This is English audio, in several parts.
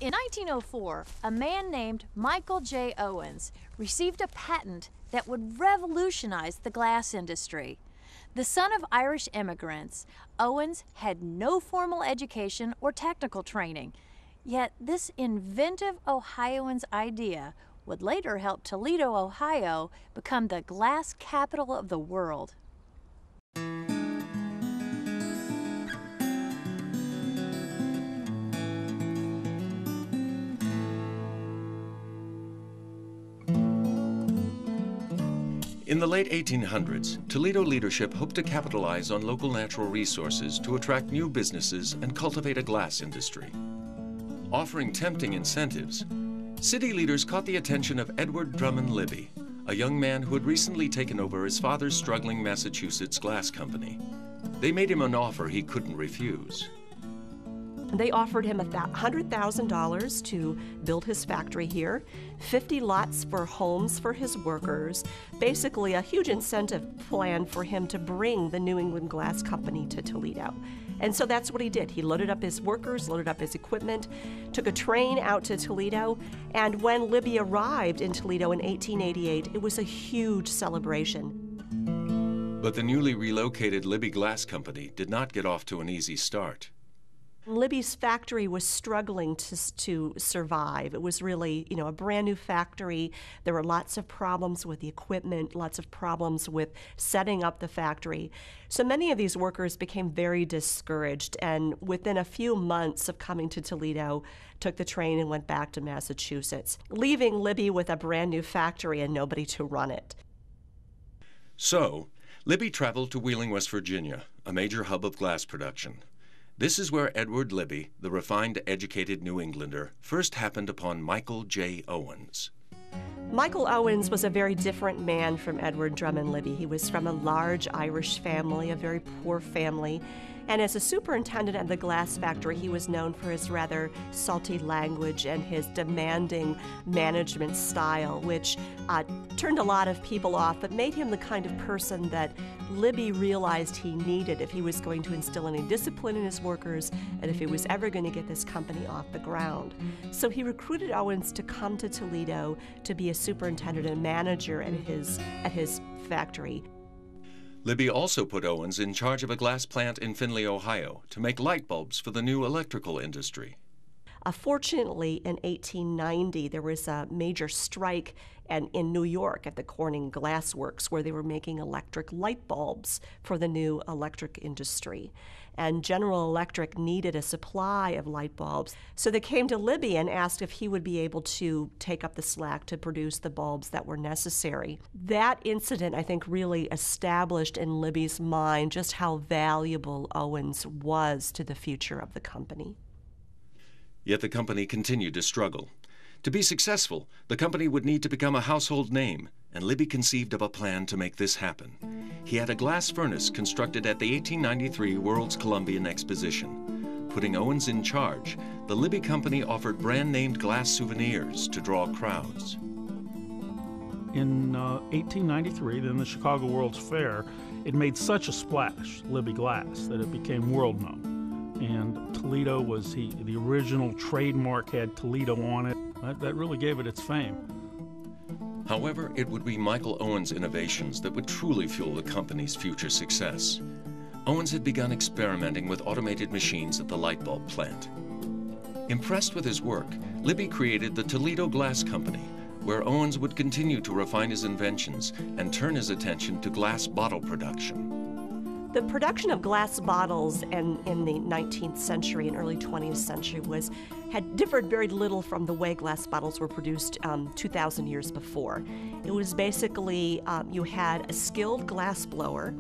In 1904, a man named Michael J. Owens received a patent that would revolutionize the glass industry. The son of Irish immigrants, Owens had no formal education or technical training. Yet this inventive Ohioan's idea would later help Toledo, Ohio, become the glass capital of the world. In the late 1800s, Toledo leadership hoped to capitalize on local natural resources to attract new businesses and cultivate a glass industry. Offering tempting incentives, city leaders caught the attention of Edward Drummond Libby, a young man who had recently taken over his father's struggling Massachusetts glass company. They made him an offer he couldn't refuse. They offered him $100,000 to build his factory here, 50 lots for homes for his workers, basically a huge incentive plan for him to bring the New England Glass Company to Toledo. And so that's what he did. He loaded up his workers, loaded up his equipment, took a train out to Toledo, and when Libby arrived in Toledo in 1888, it was a huge celebration. But the newly relocated Libby Glass Company did not get off to an easy start. Libby's factory was struggling to survive. It was really, a brand new factory. There were lots of problems with the equipment, lots of problems with setting up the factory. So many of these workers became very discouraged, and within a few months of coming to Toledo, took the train and went back to Massachusetts, leaving Libby with a brand new factory and nobody to run it. So, Libby traveled to Wheeling, West Virginia, a major hub of glass production. This is where Edward Libby, the refined, educated New Englander, first happened upon Michael J. Owens. Michael Owens was a very different man from Edward Drummond Libby. He was from a large Irish family, a very poor family. And as a superintendent at the glass factory, he was known for his rather salty language and his demanding management style, which turned a lot of people off, but made him the kind of person that Libby realized he needed if he was going to instill any discipline in his workers and if he was ever going to get this company off the ground. So he recruited Owens to come to Toledo to be a superintendent and manager at his factory. Libby also put Owens in charge of a glass plant in Findlay, Ohio, to make light bulbs for the new electrical industry. Fortunately, in 1890, there was a major strike in New York at the Corning Glass Works where they were making electric light bulbs for the new electric industry. And General Electric needed a supply of light bulbs. So they came to Libby and asked if he would be able to take up the slack to produce the bulbs that were necessary. That incident, I think, really established in Libby's mind just how valuable Owens was to the future of the company. Yet the company continued to struggle. To be successful, the company would need to become a household name, and Libby conceived of a plan to make this happen. He had a glass furnace constructed at the 1893 World's Columbian Exposition. Putting Owens in charge, the Libby Company offered brand-named glass souvenirs to draw crowds. In 1893, then the Chicago World's Fair, it made such a splash, Libby Glass, that it became world-known. And Toledo was the original trademark had Toledo on it. That really gave it its fame. However, it would be Michael Owens' innovations that would truly fuel the company's future success. Owens had begun experimenting with automated machines at the light bulb plant. Impressed with his work, Libby created the Toledo Glass Company, where Owens would continue to refine his inventions and turn his attention to glass bottle production. The production of glass bottles in the 19th century and early 20th century had differed very little from the way glass bottles were produced 2,000 years before. It was basically, you had a skilled glass blower,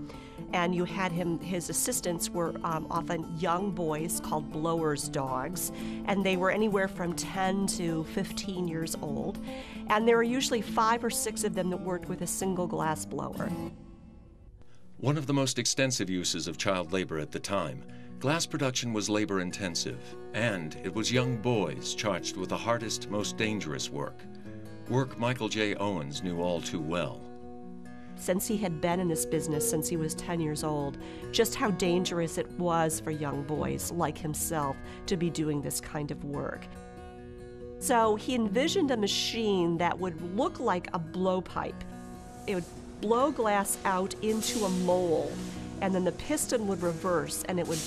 and you had his assistants were often young boys called blower's dogs, and they were anywhere from 10 to 15 years old, and there were usually 5 or 6 of them that worked with a single glass blower. One of the most extensive uses of child labor at the time, glass production was labor-intensive, and it was young boys charged with the hardest, most dangerous work Michael J. Owens knew all too well. Since he had been in this business since he was 10 years old, just how dangerous it was for young boys like himself to be doing this kind of work. So he envisioned a machine that would look like a blowpipe. It would blow glass out into a mold, and then the piston would reverse, and it would,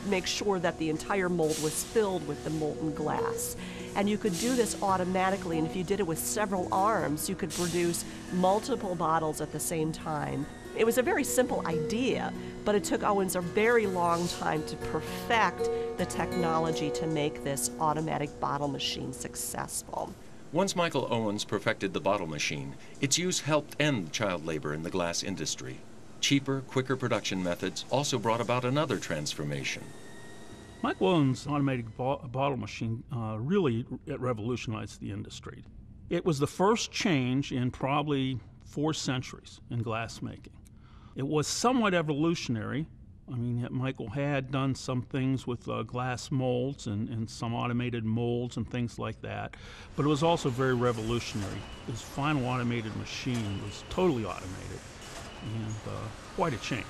make sure that the entire mold was filled with the molten glass. And you could do this automatically, and if you did it with several arms, you could produce multiple bottles at the same time. It was a very simple idea, but it took Owens a very long time to perfect the technology to make this automatic bottle machine successful. Once Michael Owens perfected the bottle machine, its use helped end child labor in the glass industry. Cheaper, quicker production methods also brought about another transformation. Michael Owens' automated bottle machine really revolutionized the industry. It was the first change in probably 4 centuries in glass making. It was somewhat evolutionary. I mean, Michael had done some things with glass molds and some automated molds and things like that, but it was also very revolutionary. His final automated machine was totally automated and quite a change.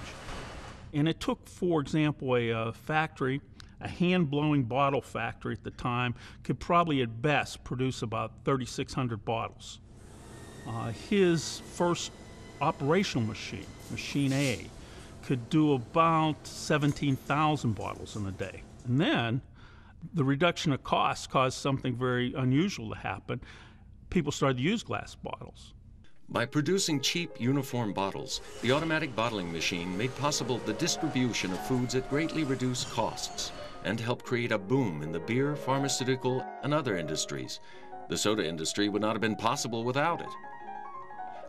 And it took, for example, a factory, a hand-blowing bottle factory at the time, could probably at best produce about 3,600 bottles. His first operational machine, Machine A, could do about 17,000 bottles in a day. And then the reduction of costs caused something very unusual to happen. People started to use glass bottles. By producing cheap, uniform bottles, the automatic bottling machine made possible the distribution of foods at greatly reduced costs and helped create a boom in the beer, pharmaceutical, and other industries. The soda industry would not have been possible without it.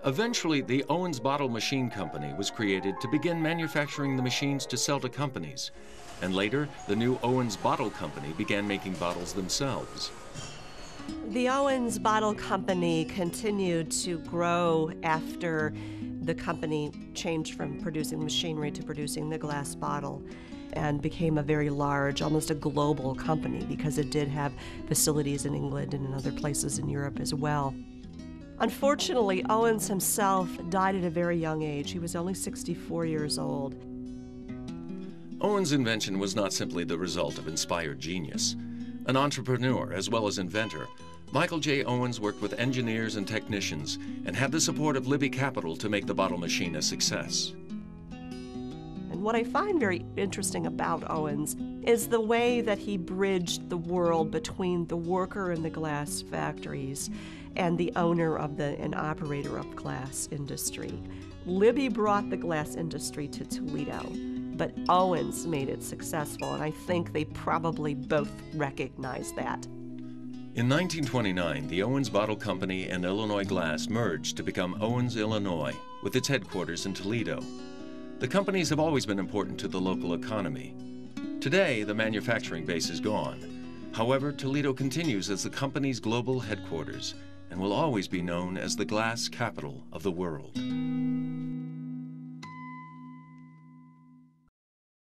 Eventually, the Owens Bottle Machine Company was created to begin manufacturing the machines to sell to companies. And later, the new Owens Bottle Company began making bottles themselves. The Owens Bottle Company continued to grow after the company changed from producing machinery to producing the glass bottle, and became a very large, almost a global company, because it did have facilities in England and in other places in Europe as well. Unfortunately, Owens himself died at a very young age. He was only 64 years old. Owens' invention was not simply the result of inspired genius. An entrepreneur as well as inventor, Michael J. Owens worked with engineers and technicians and had the support of Libby Capital to make the bottle machine a success. And what I find very interesting about Owens is the way that he bridged the world between the worker in the glass factories and the owner of and operator of glass industry. Libby brought the glass industry to Toledo, but Owens made it successful, and I think they probably both recognize that. In 1929, the Owens Bottle Company and Illinois Glass merged to become Owens, Illinois, with its headquarters in Toledo. The companies have always been important to the local economy. Today, the manufacturing base is gone. However, Toledo continues as the company's global headquarters and will always be known as the glass capital of the world.